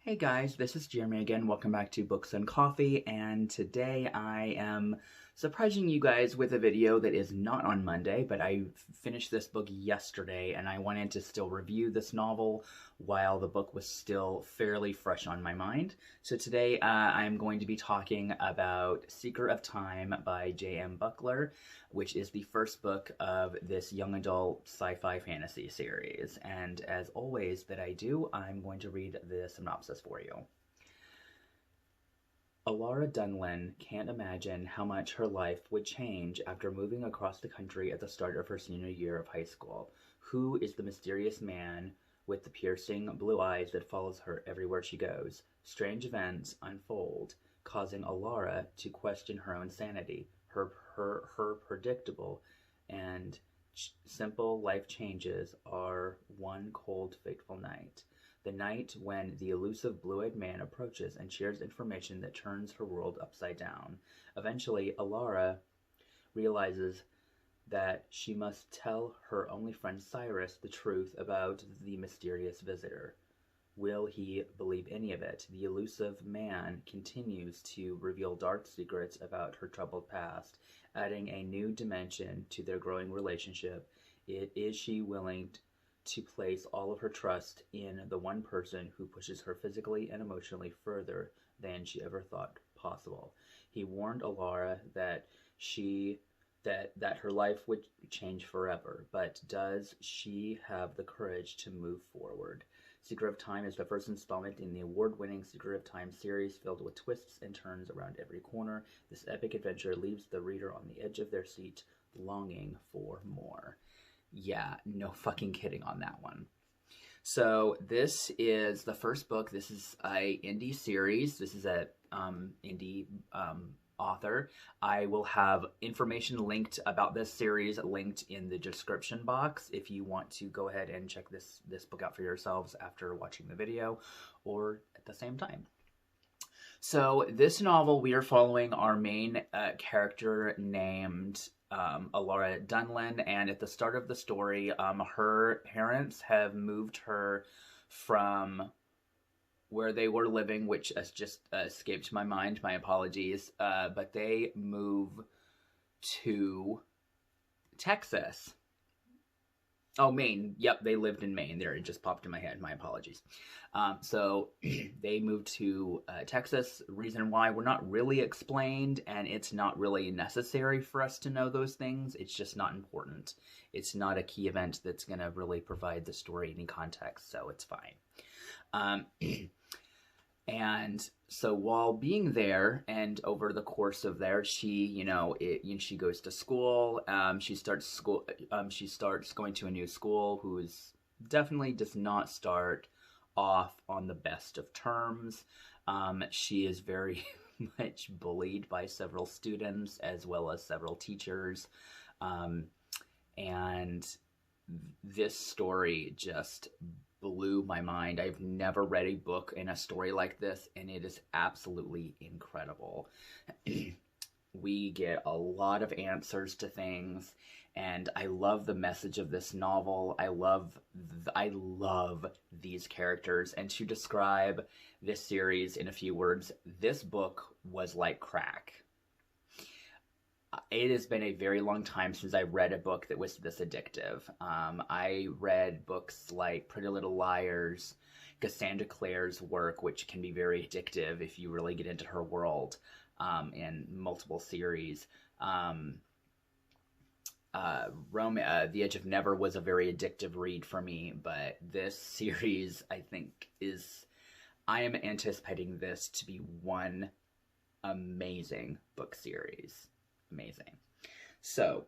Hey guys, this is Jeremy again. Welcome back to Books and Coffee, and today I am surprising you guys with a video that is not on Monday, but I finished this book yesterday and I wanted to still review this novel while the book was still fairly fresh on my mind. So today I'm going to be talking about Secret of Time by J.M. Buckler, which is the first book of this young adult sci-fi fantasy series. And as always that I do, I'm going to read the synopsis for you. Alara Dunlin can't imagine how much her life would change after moving across the country at the start of her senior year of high school. Who is the mysterious man with the piercing blue eyes that follows her everywhere she goes? Strange events unfold, causing Alara to question her own sanity. Her predictable and simple life changes are one cold, fateful night. The night when the elusive blue-eyed man approaches and shares information that turns her world upside down. Eventually, Alara realizes that she must tell her only friend Cyrus the truth about the mysterious visitor. Will he believe any of it? The elusive man continues to reveal dark secrets about her troubled past, adding a new dimension to their growing relationship. Is she willing to place all of her trust in the one person who pushes her physically and emotionally further than she ever thought possible? He warned Alara that that her life would change forever, but does she have the courage to move forward? Secret of Time is the first installment in the award-winning Secret of Time series, filled with twists and turns around every corner. This epic adventure leaves the reader on the edge of their seat, longing for more. Yeah, no fucking kidding on that one. So this is the first book. This is a indie series. This is a indie author. I will have information linked about this series linked in the description box if you want to go ahead and check this book out for yourselves after watching the video or at the same time. So this novel, we are following our main character named Alara Dunlin, and at the start of the story, her parents have moved her from where they were living, which has just escaped my mind, my apologies, but they move to Texas. Oh, Maine. Yep, they lived in Maine. There, it just popped in my head. My apologies. So they moved to Texas. Reason why we're not really explained, and it's not really necessary for us to know those things. It's just not important. It's not a key event that's going to really provide the story any context, so it's fine. And so while being there and over the course of there, she goes to school. She starts going to a new school. Definitely does not start off on the best of terms. She is very much bullied by several students as well as several teachers. And this story just blew my mind. I've never read a book in a story like this, and it is absolutely incredible. We get a lot of answers to things, and I love the message of this novel. I love these characters, and to describe this series in a few words, this book was like crack. It has been a very long time since I read a book that was this addictive. I read books like Pretty Little Liars, Cassandra Clare's work, which can be very addictive if you really get into her world, in multiple series. The Edge of Never was a very addictive read for me, but this series, I think, I am anticipating this to be one amazing book series. Amazing. So,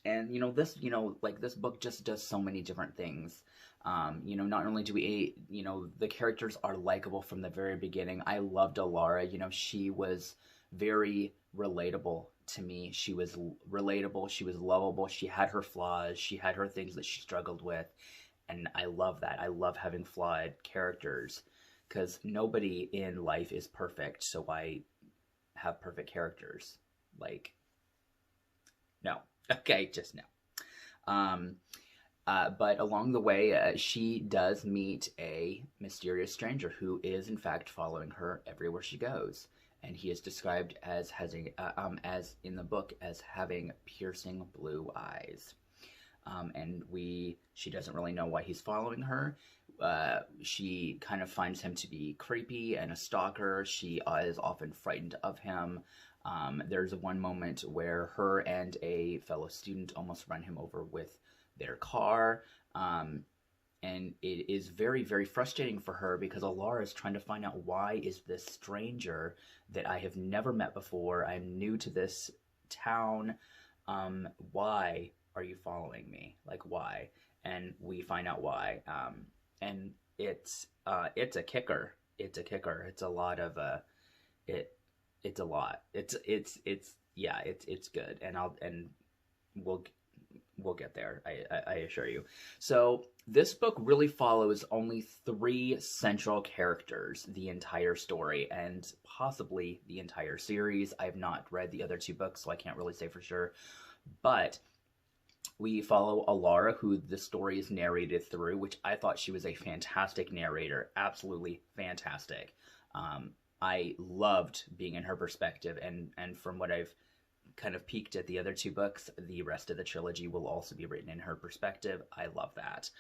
and this book just does so many different things. Not only do the characters are likable from the very beginning. I loved Alara. She was very relatable to me. She was relatable. She was lovable. She had her flaws. She had her things that she struggled with. And I love that. I love having flawed characters because nobody in life is perfect. So why have perfect characters? No. Okay, just no. But along the way, she does meet a mysterious stranger who is, in fact, following her everywhere she goes. And he is described as having, as in the book, as having piercing blue eyes. She doesn't really know why he's following her. She kind of finds him to be creepy and a stalker. She is often frightened of him. There's one moment where her and a fellow student almost run him over with their car. And it is very, very frustrating for her because Alara is trying to find out, why is this stranger that I have never met before? I'm new to this town. Why are you following me? Like, why? And we find out why. And it's a kicker. It's a kicker. It's a lot of it's a lot. It's good. And we'll get there. I assure you. So this book really follows only 3 central characters the entire story, and possibly the entire series. I have not read the other 2 books, so I can't really say for sure. But we follow Alara, who the story is narrated through, which I thought she was a fantastic narrator. Absolutely fantastic. I loved being in her perspective, and from what I've kind of peeked at the other 2 books, the rest of the trilogy will also be written in her perspective. I love that.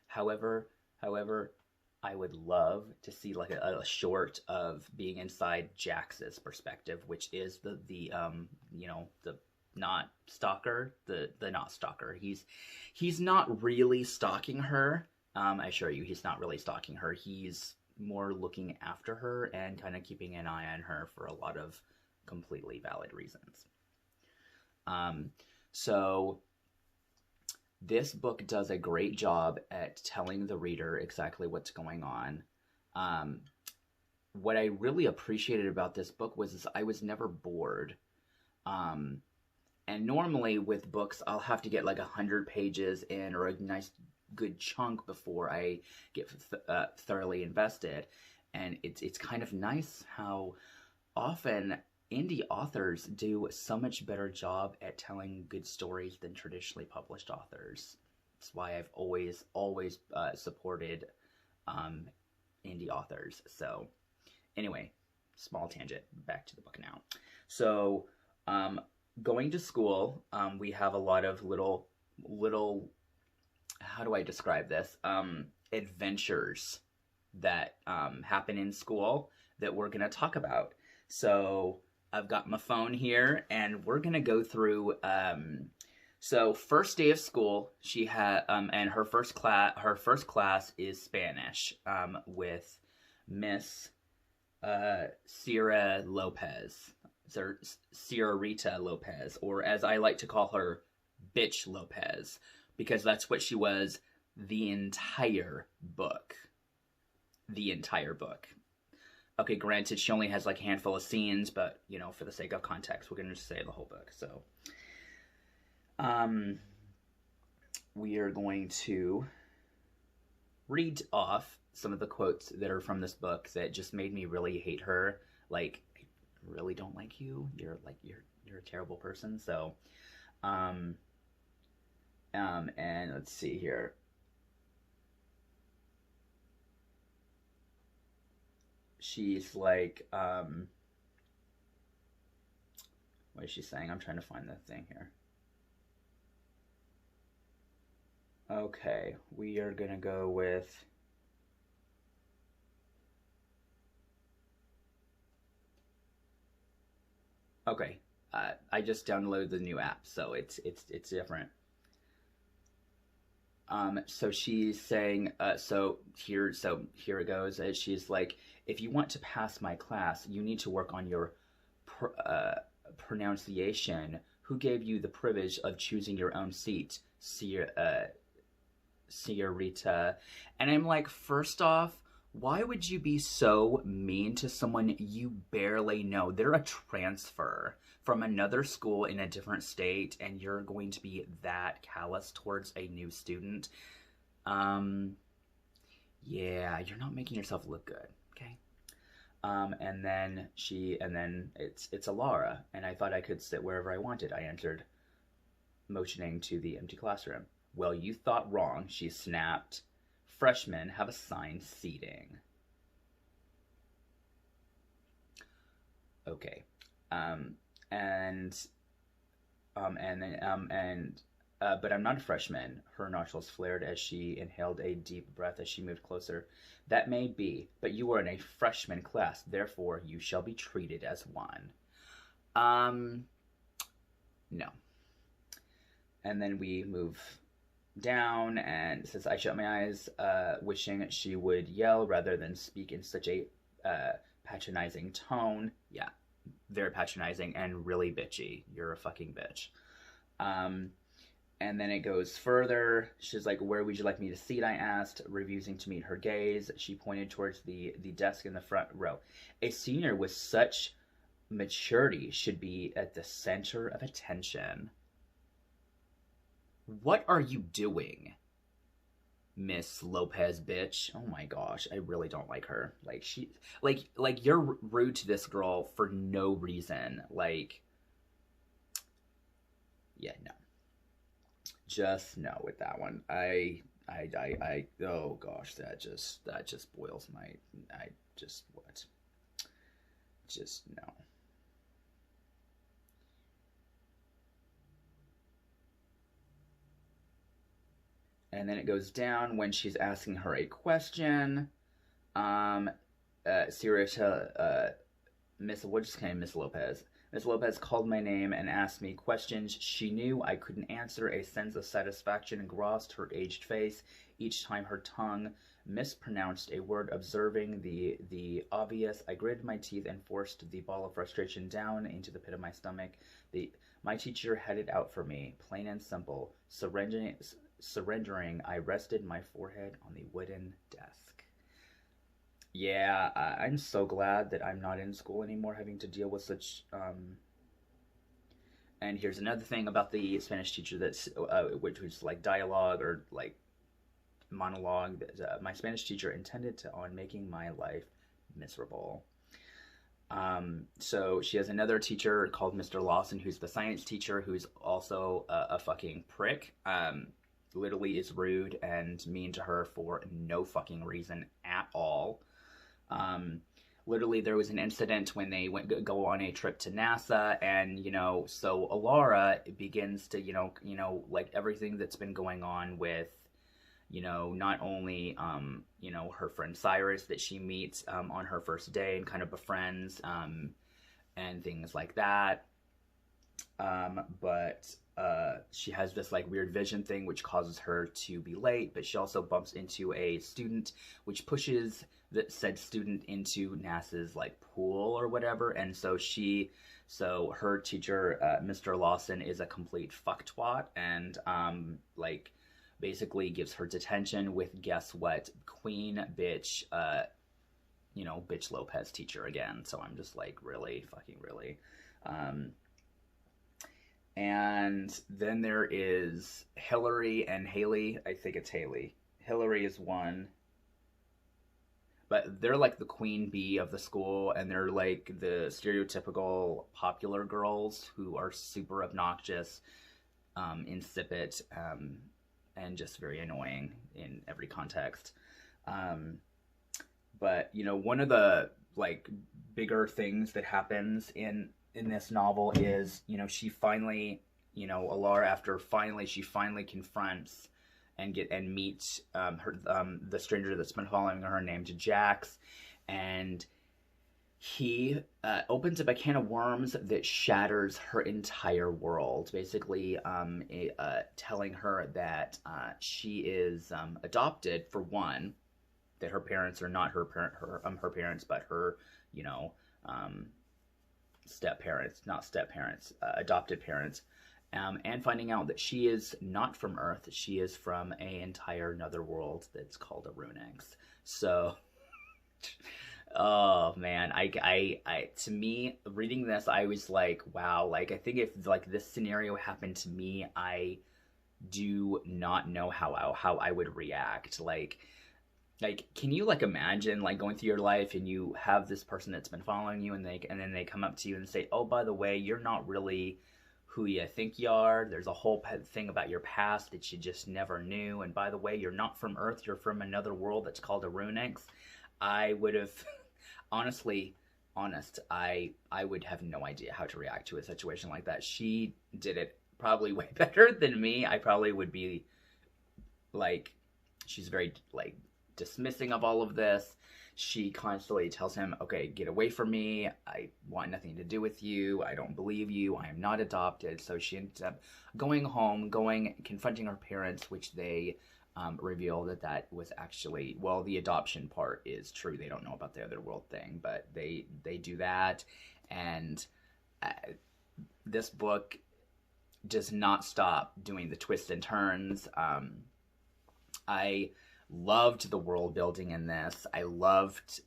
However, I would love to see like a short of being inside Jax's perspective, which is the not stalker, the not stalker. He's not really stalking her. I assure you, he's not really stalking her. He's more looking after her and kind of keeping an eye on her for a lot of completely valid reasons. So this book does a great job at telling the reader exactly what's going on. What I really appreciated about this book was I was never bored. And normally with books, I'll have to get like 100 pages in, or a nice good chunk before I get thoroughly invested. And it's kind of nice how often indie authors do so much better job at telling good stories than traditionally published authors. That's why I've always supported indie authors. So anyway, small tangent, back to the book now. So going to school, we have a lot of little, how do I describe this? Adventures that happen in school that we're going to talk about. So I've got my phone here, and we're going to go through, so first day of school, she had, and her first class is Spanish, with Miss Sierra Lopez, or Sierra Rita Lopez, or as I like to call her, Bitch Lopez, because that's what she was the entire book. The entire book. Okay, granted, she only has like a handful of scenes, but, you know, for the sake of context, we're going to just say the whole book. So, we are going to read off some of the quotes that are from this book that just made me really hate her. Like, I really don't like you. You're a terrible person. So, and let's see here. She's like, what is she saying? I'm trying to find the thing here. Okay, we are gonna go with, okay, I just downloaded the new app, so it's different. So she's saying, so here it goes. She's like, if you want to pass my class, you need to work on your pronunciation. Who gave you the privilege of choosing your own seat? Señorita. And I'm like, first off, why would you be so mean to someone you barely know? They're a transfer from another school in a different state, and you're going to be that callous towards a new student. Yeah, you're not making yourself look good, okay? And then it's Alara, and I thought I could sit wherever I wanted. I entered, motioning to the empty classroom. Well, you thought wrong, she snapped. Freshmen have assigned seating. Okay. Um, and but I'm not a freshman. Her nostrils flared as she inhaled a deep breath as she moved closer. That may be, but you are in a freshman class, therefore you shall be treated as one. Um, no. And then we move down, and it says, I shut my eyes, wishing she would yell rather than speak in such a patronizing tone. Yeah, very patronizing and really bitchy. You're a fucking bitch. And then it goes further. She's like, where would you like me to seat? I asked, refusing to meet her gaze. She pointed towards the desk in the front row. A senior with such maturity should be at the center of attention. What are you doing, Miss Lopez bitch? Oh my gosh, I really don't like her. Like, she, like you're rude to this girl for no reason. Like, yeah, no. Just no with that one. Oh gosh, that just boils my, I just, what? Just no. And then it goes down when she's asking her a question. Sierra, Miss, what just came, Miss Lopez? Miss Lopez called my name and asked me questions she knew I couldn't answer. A sense of satisfaction engrossed her aged face each time her tongue mispronounced a word. Observing the obvious, I gritted my teeth and forced the ball of frustration down into the pit of my stomach. My teacher had it out for me, plain and simple. Surrendering, I rested my forehead on the wooden desk. Yeah, I'm so glad that I'm not in school anymore having to deal with such, and here's another thing about the Spanish teacher that's, which was like dialogue or like monologue that my Spanish teacher intended on making my life miserable. So she has another teacher called Mr. Lawson, who's the science teacher, who's also a fucking prick. Literally is rude and mean to her for no fucking reason at all. Literally, there was an incident when they go on a trip to NASA, and so Alara begins to like everything that's been going on with not only her friend Cyrus that she meets on her first day and kind of befriends and things like that, but she has this like weird vision thing which causes her to be late, but she also bumps into a student which pushes said student into NASA's like pool or whatever, and so her teacher, Mr. Lawson, is a complete fucktwat and like basically gives her detention with, guess what, Queen bitch, bitch Lopez teacher again. So I'm just like, really, fucking really. And then there is Hillary and Haley. I think it's Haley. Hillary is one. But they're like the queen bee of the school, and they're like the stereotypical popular girls who are super obnoxious, insipid, and just very annoying in every context. But one of the like bigger things that happens in this novel is she finally Alara, after she finally confronts and meets the stranger that's been following her, named Jax, and he opens up a can of worms that shatters her entire world, basically telling her that she is adopted, for one, that her parents are not her parents, but her adopted parents, and finding out that she is not from Earth, she is from a entire another world that's called Arunix. So oh man, I to me, reading this, I was like, wow, like I think if like this scenario happened to me, I do not know how I would react. Like can you like imagine like going through your life and you have this person that's been following you, and then they come up to you and say, oh, by the way, you're not really who you think you are. There's a whole thing about your past that you just never knew. And by the way, you're not from Earth, you're from another world that's called Arunix. I would have, honestly, I would have no idea how to react to a situation like that. She did it probably way better than me. I probably would be like, she's very like dismissing of all of this. She constantly tells him, okay, get away from me. I want nothing to do with you. I don't believe you. I am not adopted. So she ends up going home, confronting her parents, which they reveal that was actually, well, the adoption part is true. They don't know about the other world thing, but they do that. And this book does not stop doing the twists and turns. I loved the world building in this. I loved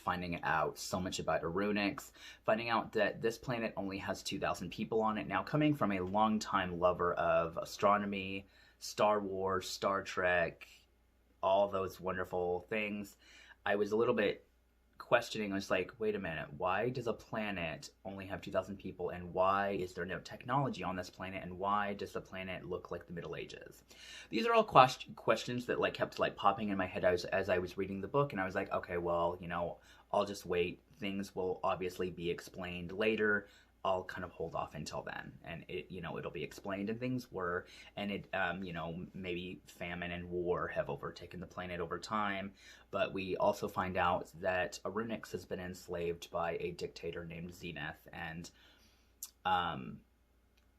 finding out so much about Arunix, finding out that this planet only has 2,000 people on it. Now, coming from a longtime lover of astronomy, Star Wars, Star Trek, all those wonderful things, I was a little bit questioning. I was like, wait a minute, why does a planet only have 2,000 people, and why is there no technology on this planet, and why does the planet look like the Middle Ages? These are all questions that like kept like popping in my head as I was reading the book, and I was like, okay, well, you know, I'll just wait. Things will obviously be explained later. I'll kind of hold off until then, and it'll be explained, and things were, and maybe famine and war have overtaken the planet over time, but we also find out that Arunix has been enslaved by a dictator named Zenith, and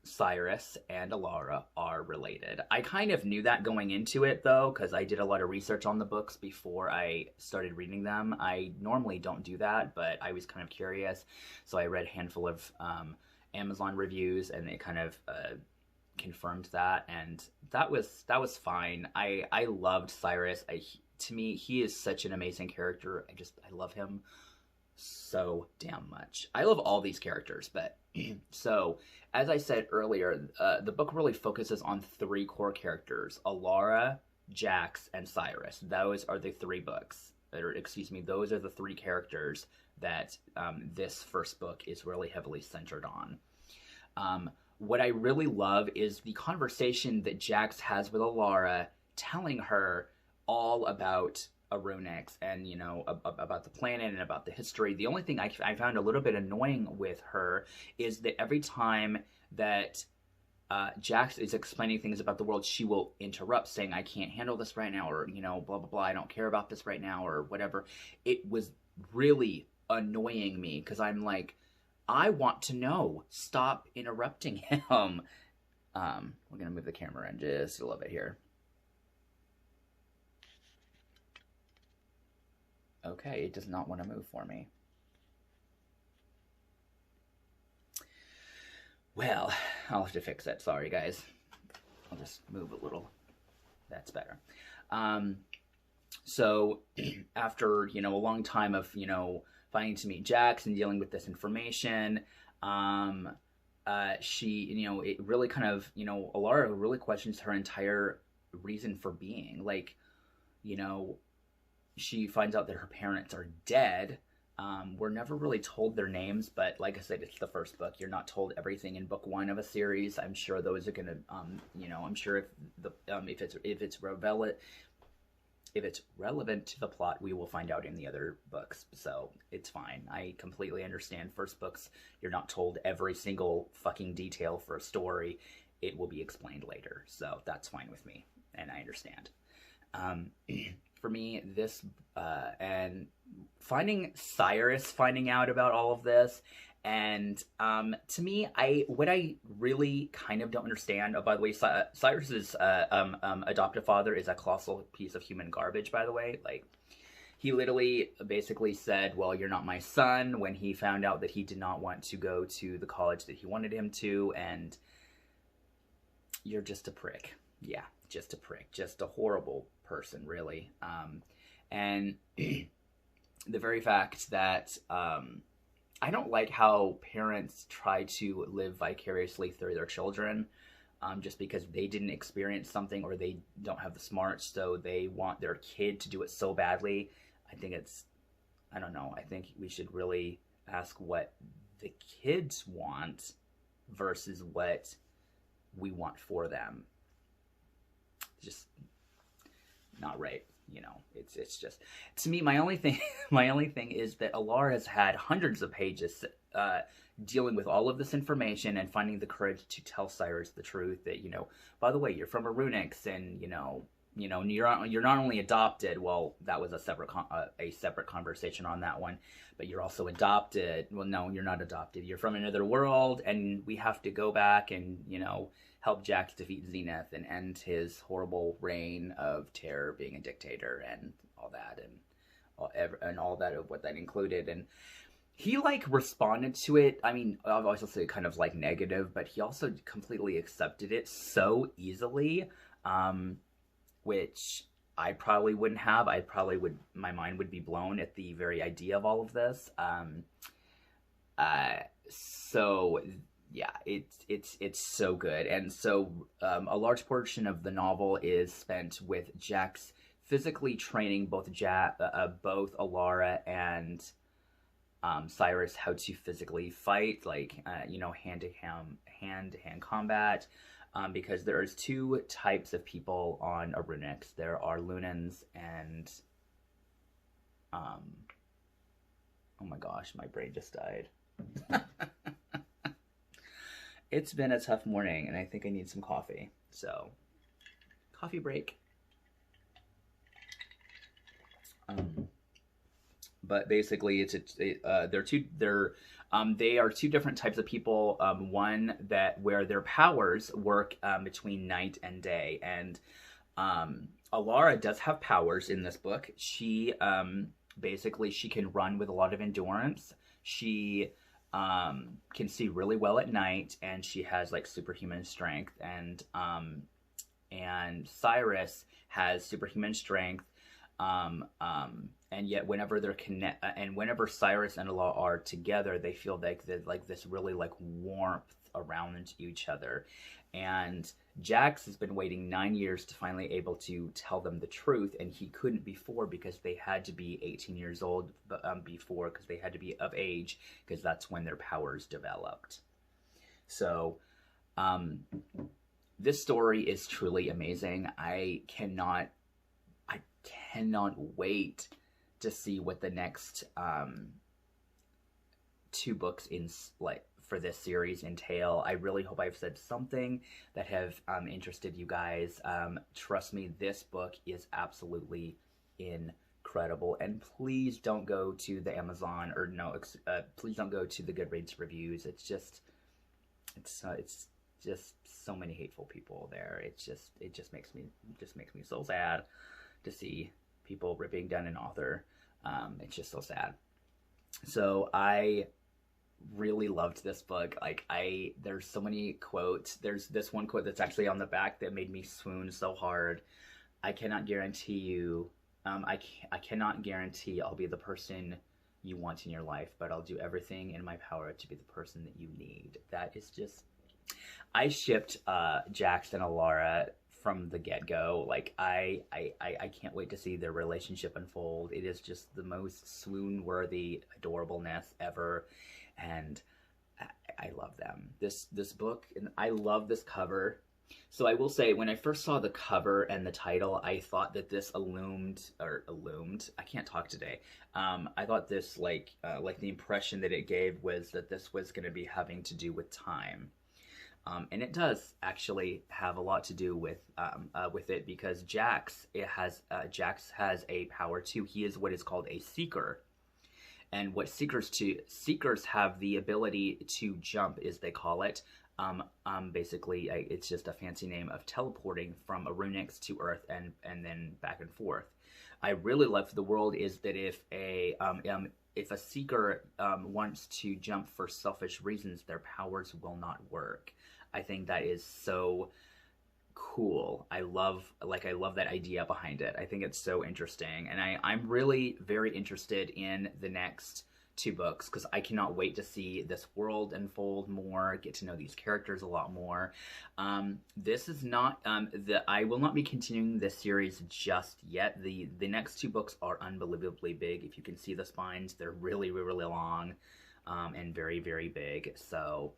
Cyrus and Alara are related. I kind of knew that going into it, though, because I did a lot of research on the books before I started reading them. I normally don't do that, but I was kind of curious, so I read a handful of Amazon reviews, and it kind of confirmed that, and that was fine. I loved Cyrus. To me, he is such an amazing character. I love him so damn much. I love all these characters, but so as I said earlier, the book really focuses on 3 core characters: Alara, Jax, and Cyrus. Those are the 3 books, or excuse me, those are the 3 characters that this first book is really heavily centered on. What I really love is the conversation that Jax has with Alara, telling her all about Arunix and, about the planet and about the history. The only thing I found a little bit annoying with her is that every time that Jax is explaining things about the world, she will interrupt, saying, I can't handle this right now, or, blah, blah, blah, I don't care about this right now, or whatever. It was really annoying me, because I'm like, I want to know. Stop interrupting him. We're going to move the camera in just a little bit here. Okay, it does not want to move for me. Well, I'll have to fix it. Sorry, guys. I'll just move a little. That's better. So after, a long time of, finding to meet Jax and dealing with this information, she, it really kind of, Alara really questions her entire reason for being. Like, she finds out that her parents are dead. We're never really told their names, but like I said, it's the first book. You're not told everything in book 1 of a series. I'm sure those are gonna, I'm sure if it's relevant to the plot, we will find out in the other books. So it's fine. I completely understand. First books, you're not told every single fucking detail for a story. It will be explained later. So that's fine with me, and I understand. For me, this, and finding out about all of this, and to me, what I really kind of don't understand, oh, by the way, Cyrus's adoptive father is a colossal piece of human garbage, by the way. Like, he literally basically said, well, you're not my son, when he found out that he did not want to go to the college that he wanted him to, and you're just a prick. Yeah, just a prick. Just a horrible person, really. And the very fact that I don't like how parents try to live vicariously through their children, just because they didn't experience something, or they don't have the smarts, so they want their kid to do it so badly. I don't know, I think we should really ask what the kids want, versus what we want for them. Just not right. You know, it's just, to me, my only thing is that Alara has had hundreds of pages dealing with all of this information and finding the courage to tell Cyrus the truth that, you know, by the way, you're from Arunix, and you're not only adopted. Well, that was a separate conversation on that one, but you're also adopted. Well, no, you're not adopted. You're from another world, and we have to go back and, you know, help Jax defeat Zenith and end his horrible reign of terror, being a dictator, and all that, and all that of what that included. And he like responded to it. I mean, obviously kind of like negative, but he also completely accepted it so easily, which I probably wouldn't have. My mind would be blown at the very idea of all of this. So yeah, it's so good. And so a large portion of the novel is spent with Jax physically training both Alara and Cyrus how to physically fight, like hand-to-hand combat, because there's two types of people on Arunix. There are Lunans and oh my gosh, my brain just died. It's been a tough morning, and I think I need some coffee. So, coffee break. But basically, they are two different types of people. One where their powers work between night and day, and Alara does have powers in this book. She basically she can run with a lot of endurance. She can see really well at night, and she has like superhuman strength. And Cyrus has superhuman strength. And yet whenever whenever Cyrus and Alara are together, they feel like there's like this really like warmth around each other. And Jax has been waiting 9 years to finally able to tell them the truth, and he couldn't before because they had to be 18 years old before, because they had to be of age, because that's when their powers developed. So this story is truly amazing. I cannot wait to see what the next two books for this series entail. I really hope I've said something that have interested you guys. Trust me, this book is absolutely incredible. And please don't go to the Amazon, or please don't go to the Goodreads reviews. It's just so many hateful people there. It just makes me so sad to see people ripping down an author. It's just so sad. So I really loved this book. There's so many quotes. There's this one quote that's actually on the back that made me swoon so hard. I cannot guarantee you, I cannot guarantee I'll be the person you want in your life, but I'll do everything in my power to be the person that you need. That is just, I shipped Jax and Alara from the get-go. Like, I can't wait to see their relationship unfold. It is just the most swoon-worthy adorableness ever, and I love them. This book, and I love this cover. So I will say, when I first saw the cover and the title, I thought that this illumined, I can't talk today. I thought this, like the impression that it gave was that this was going to be having to do with time. And it does actually have a lot to do with it, because Jax has a power too. He is what is called a seeker, and what seekers have the ability to jump, as they call it. Basically, it's just a fancy name of teleporting from Arunix to Earth and then back and forth. I really love the world is that if a seeker wants to jump for selfish reasons, their powers will not work. I think that is so cool. I love that idea behind it. I think it's so interesting, and I'm really very interested in the next two books, because I cannot wait to see this world unfold more, get to know these characters a lot more. This is not I will not be continuing this series just yet. The next two books are unbelievably big. If you can see the spines, they're really, really long, and very, very big. So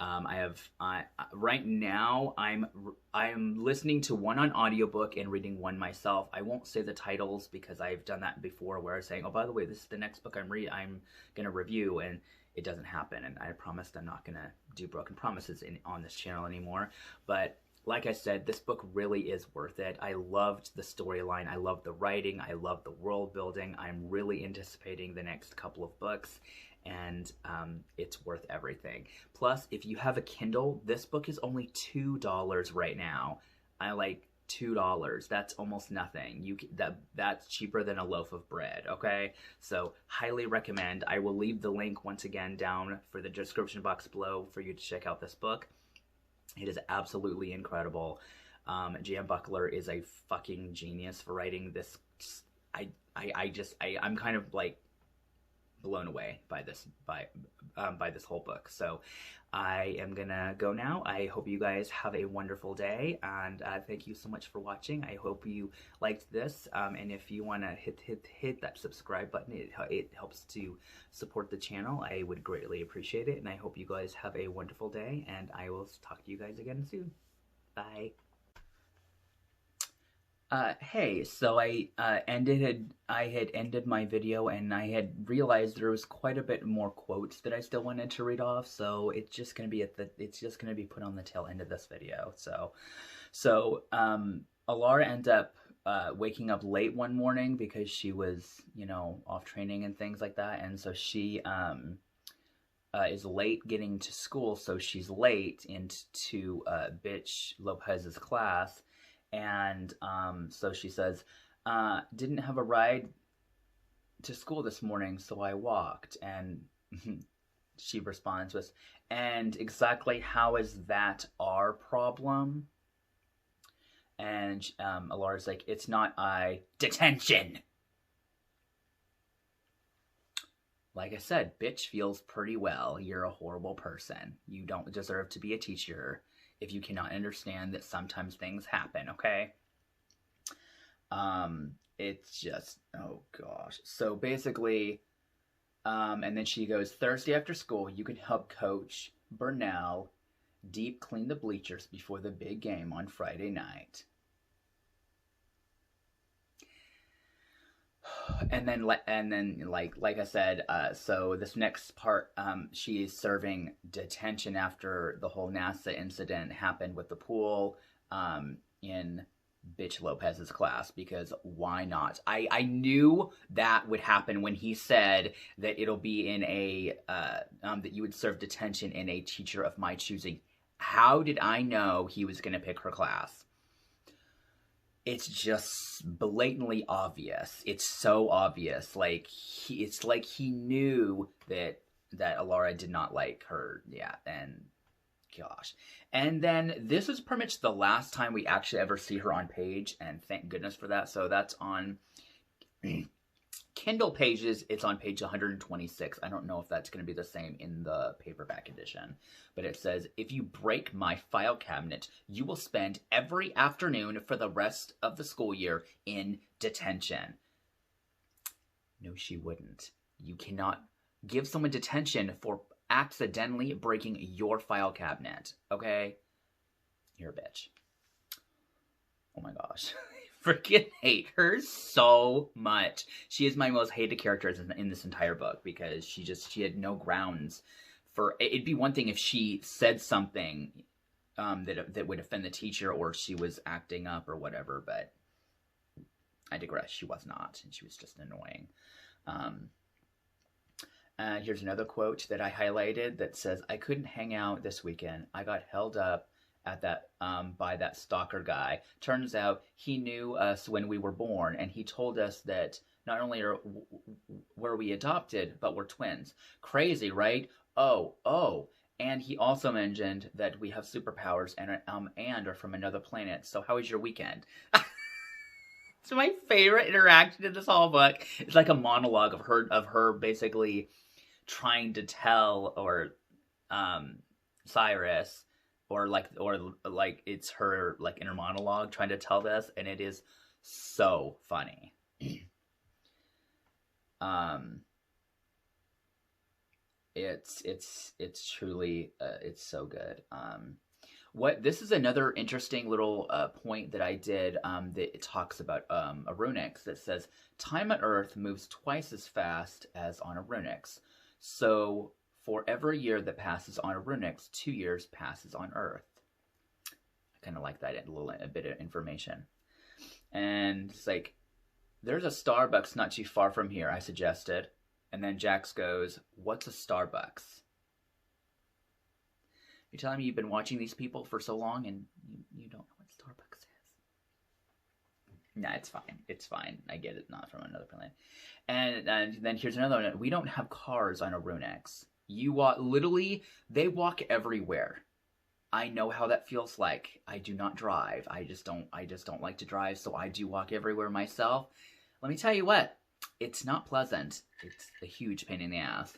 Right now I'm listening to one on audiobook and reading one myself. I won't say the titles because I've done that before, where I'm saying, oh, by the way, this is the next book I'm gonna review, and it doesn't happen. And I promised I'm not gonna do broken promises on this channel anymore. But like I said, this book really is worth it. I loved the storyline. I loved the writing. I loved the world building. I'm really anticipating the next couple of books, and it's worth everything. Plus, if you have a Kindle, this book is only $2 right now. I like $2. That's almost nothing. That's cheaper than a loaf of bread, okay? So highly recommend. I will leave the link once again down for the description box below for you to check out this book. It is absolutely incredible. Jan Buckler is a fucking genius for writing this. I'm kind of like blown away by this whole book. So I am gonna go now. I hope you guys have a wonderful day, and thank you so much for watching. I hope you liked this, and if you want to hit that subscribe button, it helps to support the channel. I would greatly appreciate it, and I hope you guys have a wonderful day, and I will talk to you guys again soon. Bye. Hey, so I had ended my video, and I had realized there was quite a bit more quotes that I still wanted to read off, so it's just gonna be put on the tail end of this video. So Alara ends up waking up late one morning because she was, you know, off training and things like that, and so she is late getting to school, so she's late into Bitch Lopez's class. And so she says, didn't have a ride to school this morning, so I walked. And she responds with, and exactly how is that our problem? And Alara's like, it's not detention. Like I said, bitch feels pretty well. You're a horrible person. You don't deserve to be a teacher if you cannot understand that sometimes things happen, okay? It's just, oh gosh. So basically, and then she goes, Thursday after school, you can help Coach Burnell deep clean the bleachers before the big game on Friday night. And then like I said, so this next part, she's serving detention after the whole NASA incident happened with the pool in Bitch Lopez's class, because why not? I knew that would happen when he said that it'll be in a that you would serve detention in a teacher of my choosing. How did I know he was going to pick her class? It's just blatantly obvious. It's so obvious. Like it's like he knew that Alara did not like her. Yeah, and gosh. And then this is pretty much the last time we actually ever see her on page, and thank goodness for that. So that's on Kindle pages. It's on page 126. I don't know if that's going to be the same in the paperback edition, but it says, if you break my file cabinet, you will spend every afternoon for the rest of the school year in detention. No, she wouldn't. You cannot give someone detention for accidentally breaking your file cabinet, okay? You're a bitch. Oh my gosh. Freaking hate her so much. She is my most hated character in this entire book, because she had no grounds for. It'd be one thing if she said something that would offend the teacher, or she was acting up or whatever, but I digress. She was not, and she was just annoying. Here's another quote that I highlighted that says, I couldn't hang out this weekend. I got held up at that by that stalker guy. Turns out he knew us when we were born, and he told us that not only were we adopted, but we're twins. Crazy, right? Oh. And he also mentioned that we have superpowers and are from another planet. So how was your weekend? It's my favorite interaction in this whole book. It's like a monologue of her basically trying to tell Cyrus, or like it's her like inner monologue trying to tell this, and it is so funny. It's truly it's so good. What this is another interesting little point that I did that it talks about a Runix that says time on Earth moves twice as fast as on a Runix. So for every year that passes on a Runix, 2 years passes on Earth. I kind of like that a bit of information. And it's like, there's a Starbucks not too far from here, I suggested. And then Jax goes, what's a Starbucks? You're telling me you've been watching these people for so long and you don't know what Starbucks is? Nah, it's fine. It's fine. I get it. Not from another planet. And then here's another one. We don't have cars on a Runix. You walk, literally, they walk everywhere. I know how that feels like. I do not drive. I just don't like to drive, so I do walk everywhere myself. Let me tell you what, it's not pleasant. It's a huge pain in the ass.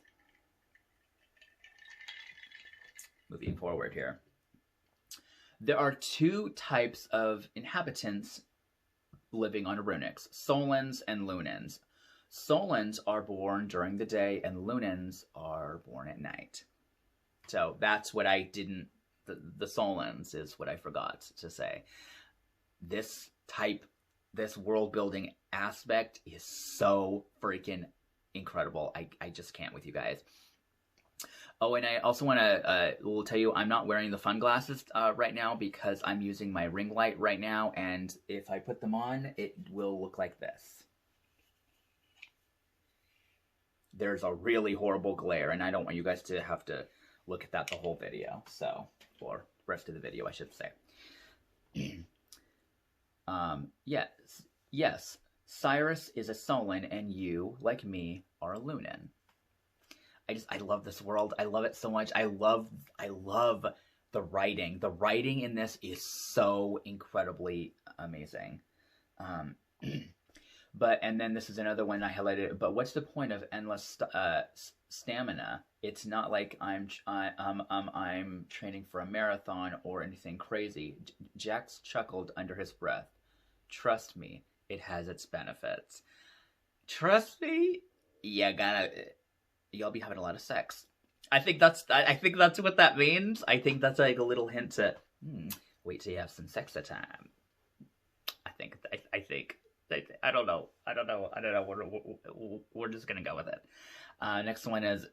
Moving forward here. There are 2 types of inhabitants living on a Runix, Solans and Lunans. Solans are born during the day and Lunans are born at night. So that's what I didn't, the Solans is what I forgot to say. This world building aspect is so freaking incredible. I just can't with you guys. Oh, and I also want to will tell you I'm not wearing the fun glasses right now because I'm using my ring light right now, and if I put them on, it will look like this. There's a really horrible glare, and I don't want you guys to have to look at that the whole video. So, or rest of the video, I should say. Yes, Cyrus is a Solan, and you, like me, are a Lunan. I love this world. I love it so much. I love the writing. The writing in this is so incredibly amazing. And then this is another one I highlighted. But what's the point of endless stamina? It's not like I'm training for a marathon or anything crazy. Jax chuckled under his breath. Trust me, it has its benefits. Trust me, you'll be having a lot of sex. I think that's what that means. I think that's like a little hint to wait till you have some sex time. I don't know. We're just gonna go with it. Next one is,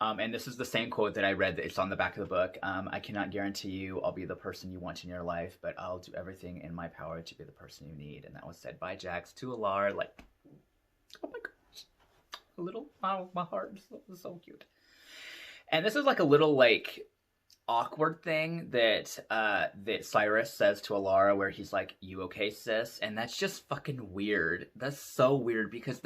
and this is the same quote that I read. It's on the back of the book. I cannot guarantee you I'll be the person you want in your life, but I'll do everything in my power to be the person you need. And that was said by Jax to Alar. Like, oh my gosh, a little, wow, my heart is so cute. And this is like a little like awkward thing that that Cyrus says to Alara, where he's like, "You okay, sis?" And that's just fucking weird. That's so weird because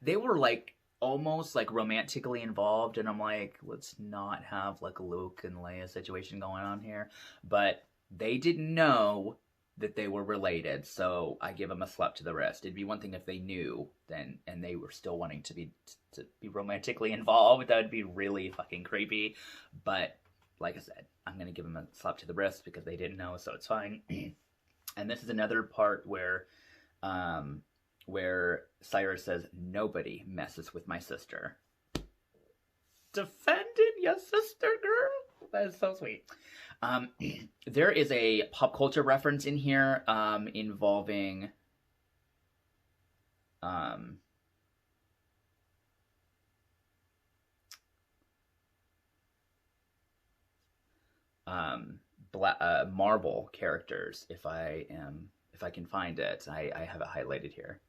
they were like almost like romantically involved, and I'm like, let's not have like a Luke and Leia situation going on here. But they didn't know that they were related, so I give them a slap to the wrist. It'd be one thing if they knew, then, and they were still wanting to be romantically involved. That would be really fucking creepy. But like I said, I'm going to give them a slap to the wrist because they didn't know, so it's fine. And this is another part where Cyrus says, "Nobody messes with my sister." Defending your sister, girl? That is so sweet. There is a pop culture reference in here involving Marvel characters. If I can find it, I have it highlighted here.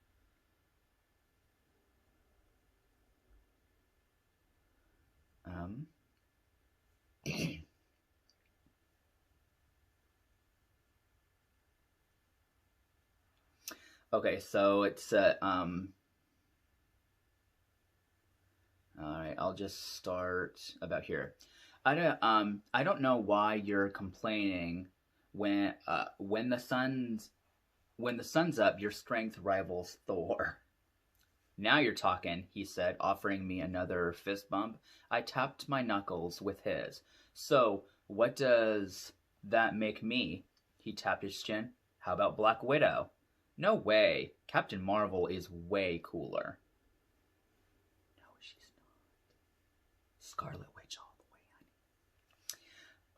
Okay, so it's all right, I'll just start about here. I don't know why you're complaining when the sun's up, your strength rivals Thor. Now you're talking, he said, offering me another fist bump. I tapped my knuckles with his. So, what does that make me? He tapped his chin. How about Black Widow? No way. Captain Marvel is way cooler. No, she's not. Scarlet Witch all the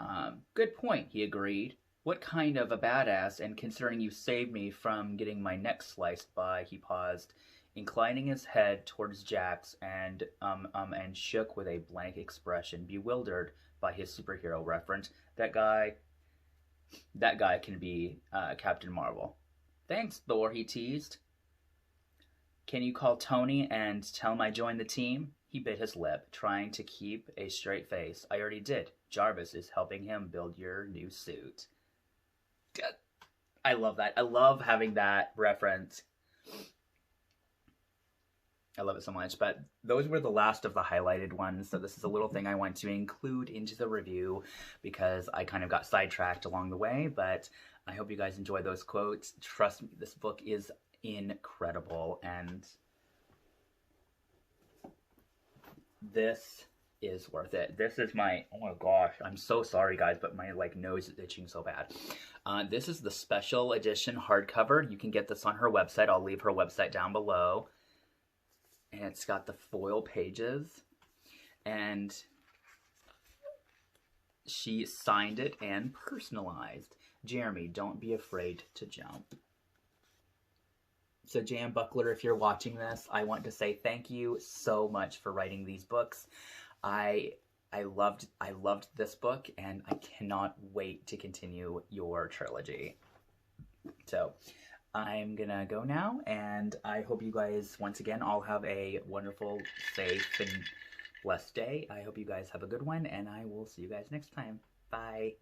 way, honey. Good point, he agreed. What kind of a badass, and considering you saved me from getting my neck sliced by, he paused, inclining his head towards Jax and shook with a blank expression, bewildered by his superhero reference. That guy can be Captain Marvel. Thanks, Thor, he teased. Can you call Tony and tell him I joined the team? He bit his lip, trying to keep a straight face. I already did. Jarvis is helping him build your new suit. I love that. I love having that reference. I love it so much. But those were the last of the highlighted ones. So this is a little thing I want to include into the review because I kind of got sidetracked along the way. But I hope you guys enjoy those quotes. Trust me, this book is incredible. And this is worth it. This is my, oh my gosh, I'm so sorry guys, but my nose is itching so bad. This is the special edition hardcover. You can get this on her website. I'll leave her website down below. And it's got the foil pages. And she signed it and personalized. Jeremy, don't be afraid to jump. So Jan Buckler, if you're watching this, I want to say thank you so much for writing these books. I loved this book, and I cannot wait to continue your trilogy. So I'm gonna go now, and I hope you guys once again all have a wonderful, safe, and blessed day. I hope you guys have a good one, and I will see you guys next time. Bye.